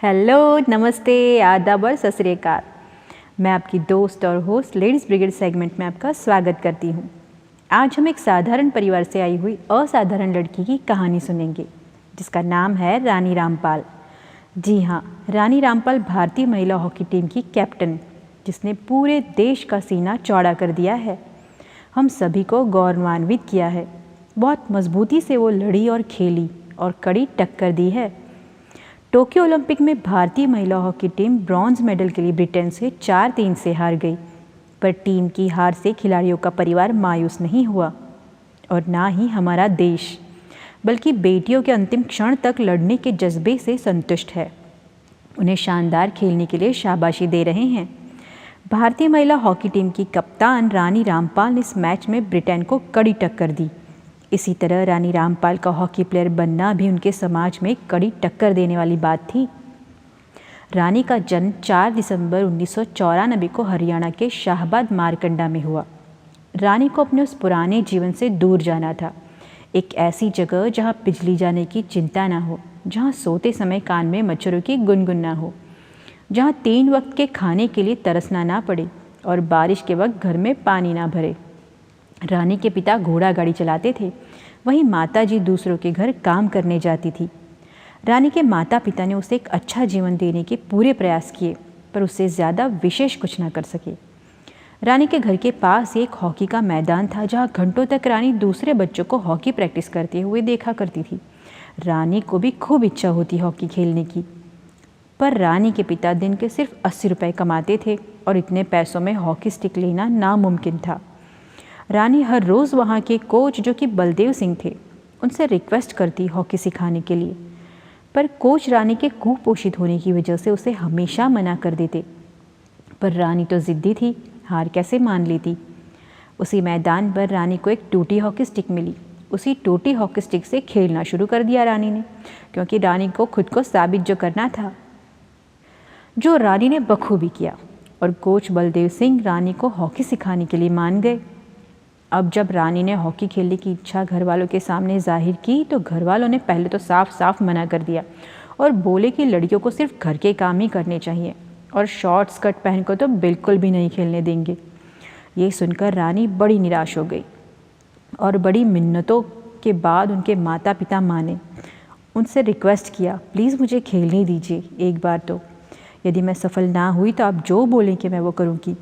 Hello, नमस्ते, आदाब और सत श्री अकाल। मैं आपकी दोस्त और होस्ट लेडीज़ ब्रिगेड सेगमेंट में आपका स्वागत करती हूँ। आज हम एक साधारण परिवार से आई हुई असाधारण लड़की की कहानी सुनेंगे जिसका नाम है रानी रामपाल। जी हाँ, रानी रामपाल भारतीय महिला हॉकी टीम की कैप्टन, जिसने पूरे देश का सीना चौड़ा कर दिया है, हम सभी को गौरवान्वित किया है। बहुत मजबूती से वो लड़ी और खेली और कड़ी टक्कर दी है। टोक्यो ओलंपिक में भारतीय महिला हॉकी टीम ब्रॉन्ज मेडल के लिए ब्रिटेन से 4-3 से हार गई, पर टीम की हार से खिलाड़ियों का परिवार मायूस नहीं हुआ और ना ही हमारा देश, बल्कि बेटियों के अंतिम क्षण तक लड़ने के जज्बे से संतुष्ट है। उन्हें शानदार खेलने के लिए शाबाशी दे रहे हैं। भारतीय महिला हॉकी टीम की कप्तान रानी रामपाल ने इस मैच में ब्रिटेन को कड़ी टक्कर दी। इसी तरह रानी रामपाल का हॉकी प्लेयर बनना भी उनके समाज में कड़ी टक्कर देने वाली बात थी। रानी का जन्म 4 दिसंबर 1994 को हरियाणा के शाहबाद मारकंडा में हुआ। रानी को अपने उस पुराने जीवन से दूर जाना था, एक ऐसी जगह जहां बिजली जाने की चिंता ना हो, जहां सोते समय कान में मच्छरों की गुनगुन ना हो, जहां 3 वक्त के खाने के लिए तरसना ना पड़े और बारिश के वक्त घर में पानी ना भरे। रानी के पिता घोड़ा गाड़ी चलाते थे, वहीं माताजी दूसरों के घर काम करने जाती थी। रानी के माता पिता ने उसे एक अच्छा जीवन देने के पूरे प्रयास किए, पर उससे ज़्यादा विशेष कुछ ना कर सके। रानी के घर के पास एक हॉकी का मैदान था, जहां घंटों तक रानी दूसरे बच्चों को हॉकी प्रैक्टिस करते हुए देखा करती थी। रानी को भी खूब इच्छा होती हॉकी खेलने की, पर रानी के पिता दिन के सिर्फ 80 रुपये कमाते थे और इतने पैसों में हॉकी स्टिक लेना नामुमकिन था। रानी हर रोज़ वहाँ के कोच, जो कि बलदेव सिंह थे, उनसे रिक्वेस्ट करती हॉकी सिखाने के लिए, पर कोच रानी के कुपोषित होने की वजह से उसे हमेशा मना कर देते। पर रानी तो ज़िद्दी थी, हार कैसे मान लेती। उसी मैदान पर रानी को एक टूटी हॉकी स्टिक मिली। उसी टूटी हॉकी स्टिक से खेलना शुरू कर दिया रानी ने, क्योंकि रानी को खुद को साबित जो करना था, जो रानी ने बखूबी किया। और कोच बलदेव सिंह रानी को हॉकी सिखाने के लिए मान गए। अब जब रानी ने हॉकी खेलने की इच्छा घर वालों के सामने जाहिर की, तो घर वालों ने पहले तो साफ साफ मना कर दिया और बोले कि लड़कियों को सिर्फ घर के काम ही करने चाहिए और शॉर्ट स्कर्ट पहनकर तो बिल्कुल भी नहीं खेलने देंगे। ये सुनकर रानी बड़ी निराश हो गई और बड़ी मिन्नतों के बाद उनके माता पिता माने। उनसे रिक्वेस्ट किया, प्लीज़ मुझे खेलने दीजिए एक बार तो, यदि मैं सफल ना हुई तो आप जो बोलें कि मैं वो करूँगी।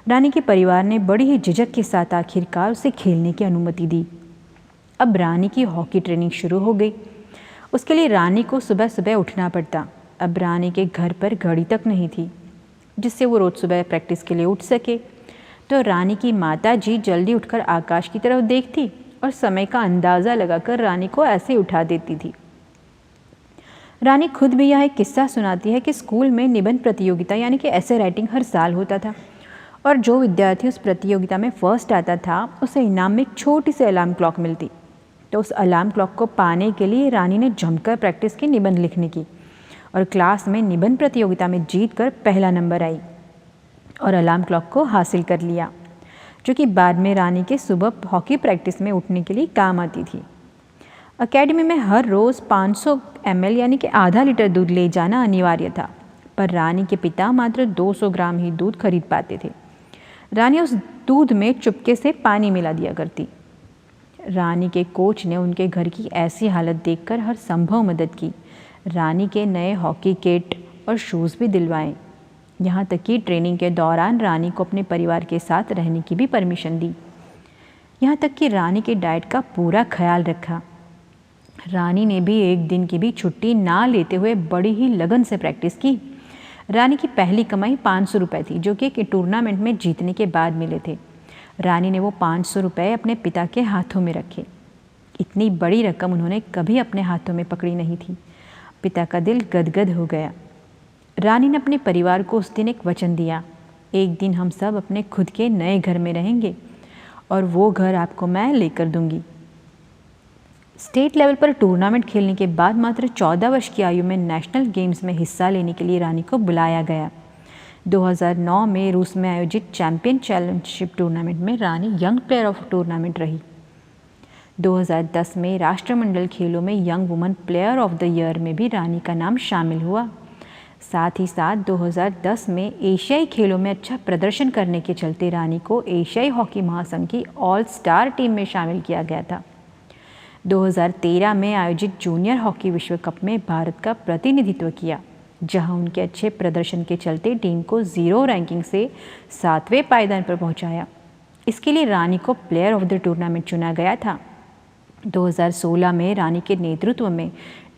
रानी के परिवार ने बड़ी ही झिझक के साथ आखिरकार उसे खेलने की अनुमति दी। अब रानी की हॉकी ट्रेनिंग शुरू हो गई। उसके लिए रानी को सुबह सुबह उठना पड़ता। अब रानी के घर पर घड़ी तक नहीं थी जिससे वो रोज़ सुबह प्रैक्टिस के लिए उठ सके, तो रानी की माता जी जल्दी उठकर आकाश की तरफ देखती और समय का अंदाज़ा लगाकर रानी को ऐसे उठा देती थी। रानी खुद भी यह एक किस्सा सुनाती है कि स्कूल में निबंध प्रतियोगिता यानी कि ऐसे राइटिंग हर साल होता था और जो विद्यार्थी उस प्रतियोगिता में फर्स्ट आता था उसे इनाम में एक छोटी सी अलार्म क्लॉक मिलती। तो उस अलार्म क्लॉक को पाने के लिए रानी ने जमकर प्रैक्टिस की निबंध लिखने की और क्लास में निबंध प्रतियोगिता में जीतकर पहला नंबर आई और अलार्म क्लॉक को हासिल कर लिया, जो कि बाद में रानी के सुबह हॉकी प्रैक्टिस में उठने के लिए काम आती थी। अकेडमी में हर रोज़ 500 ml यानी कि आधा लीटर दूध ले जाना अनिवार्य था, पर रानी के पिता मात्र 200 ग्राम ही दूध खरीद पाते थे। रानी उस दूध में चुपके से पानी मिला दिया करती। रानी के कोच ने उनके घर की ऐसी हालत देखकर हर संभव मदद की। रानी के नए हॉकी किट और शूज़ भी दिलवाए। यहाँ तक कि ट्रेनिंग के दौरान रानी को अपने परिवार के साथ रहने की भी परमिशन दी। यहाँ तक कि रानी के डाइट का पूरा ख्याल रखा। रानी ने भी एक दिन की भी छुट्टी ना लेते हुए बड़ी ही लगन से प्रैक्टिस की। रानी की पहली कमाई 500 रुपये थी, जो कि एक टूर्नामेंट में जीतने के बाद मिले थे। रानी ने वो 500 रुपये अपने पिता के हाथों में रखे। इतनी बड़ी रकम उन्होंने कभी अपने हाथों में पकड़ी नहीं थी। पिता का दिल गदगद हो गया। रानी ने अपने परिवार को उस दिन एक वचन दिया, एक दिन हम सब अपने खुद के नए घर में रहेंगे और वो घर आपको मैं लेकर दूंगी। स्टेट लेवल पर टूर्नामेंट खेलने के बाद मात्र 14 वर्ष की आयु में नेशनल गेम्स में हिस्सा लेने के लिए रानी को बुलाया गया। 2009 में रूस में आयोजित चैंपियन चैलेंजशिप टूर्नामेंट में रानी यंग प्लेयर ऑफ टूर्नामेंट रही। 2010 में राष्ट्रमंडल खेलों में young woman player of the year में भी रानी का नाम शामिल हुआ। साथ ही साथ 2010 में एशियाई खेलों में अच्छा प्रदर्शन करने के चलते रानी को एशियाई हॉकी महासंघ की ऑल स्टार टीम में शामिल किया गया था। 2013 में आयोजित जूनियर हॉकी विश्व कप में भारत का प्रतिनिधित्व किया, जहां उनके अच्छे प्रदर्शन के चलते टीम को 0 रैंकिंग से 7वें पायदान पर पहुंचाया। इसके लिए रानी को प्लेयर ऑफ द टूर्नामेंट चुना गया था। 2016 में रानी के नेतृत्व में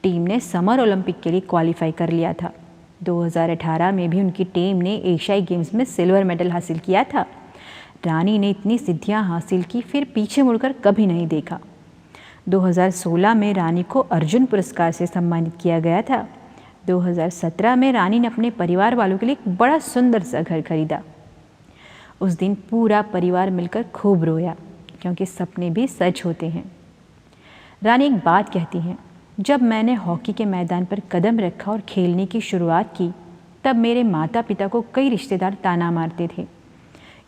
टीम ने समर ओलंपिक के लिए क्वालिफाई कर लिया था। 2018 में भी उनकी टीम ने एशियाई गेम्स में सिल्वर मेडल हासिल किया था। रानी ने इतनी सिद्धियां हासिल की, फिर पीछे मुड़कर कभी नहीं देखा। 2016 में रानी को अर्जुन पुरस्कार से सम्मानित किया गया था। 2017 में रानी ने अपने परिवार वालों के लिए एक बड़ा सुंदर सा घर खरीदा। उस दिन पूरा परिवार मिलकर खूब रोया, क्योंकि सपने भी सच होते हैं। रानी एक बात कहती हैं, जब मैंने हॉकी के मैदान पर कदम रखा और खेलने की शुरुआत की, तब मेरे माता पिता को कई रिश्तेदार ताना मारते थे,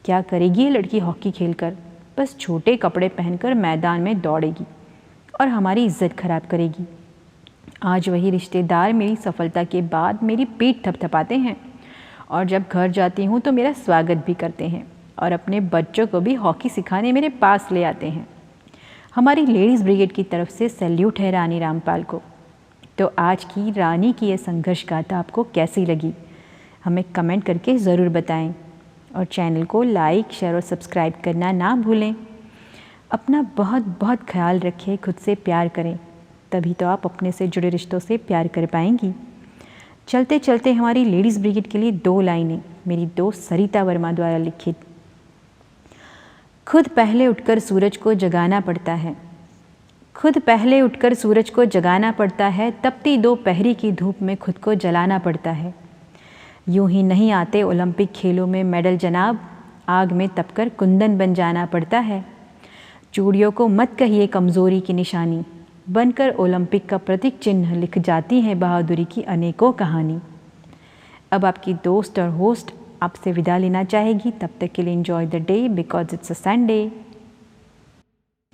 क्या करेगी ये लड़की हॉकी खेलकर, बस छोटे कपड़े पहनकर मैदान में दौड़ेगी और हमारी इज्जत खराब करेगी। आज वही रिश्तेदार मेरी सफलता के बाद मेरी पीठ थपथपाते हैं और जब घर जाती हूँ तो मेरा स्वागत भी करते हैं और अपने बच्चों को भी हॉकी सिखाने मेरे पास ले आते हैं। हमारी लेडीज़ ब्रिगेड की तरफ से सैल्यूट है रानी रामपाल को। तो आज की रानी की यह संघर्ष गाथा आपको कैसी लगी, हमें कमेंट करके ज़रूर बताएं और चैनल को लाइक, शेयर और सब्सक्राइब करना ना भूलें। अपना बहुत बहुत ख्याल रखें, खुद से प्यार करें, तभी तो आप अपने से जुड़े रिश्तों से प्यार कर पाएंगी। चलते चलते हमारी लेडीज़ ब्रिगेड के लिए 2 लाइनें मेरी दोस्त सरिता वर्मा द्वारा लिखित। खुद पहले उठकर सूरज को जगाना पड़ता है, खुद पहले उठकर सूरज को जगाना पड़ता है, तपती दोपहरी की धूप में खुद को जलाना पड़ता है। यूं ही नहीं आते ओलंपिक खेलों में मेडल जनाब, आग में तपकर कुंदन बन जाना पड़ता है। चूड़ियों को मत कहिए कमज़ोरी की निशानी, बनकर ओलंपिक का प्रतीक चिन्ह लिख जाती है बहादुरी की अनेकों कहानी। अब आपकी दोस्त और होस्ट आपसे विदा लेना चाहेगी। तब तक के लिए enjoy the day because it's a Sunday.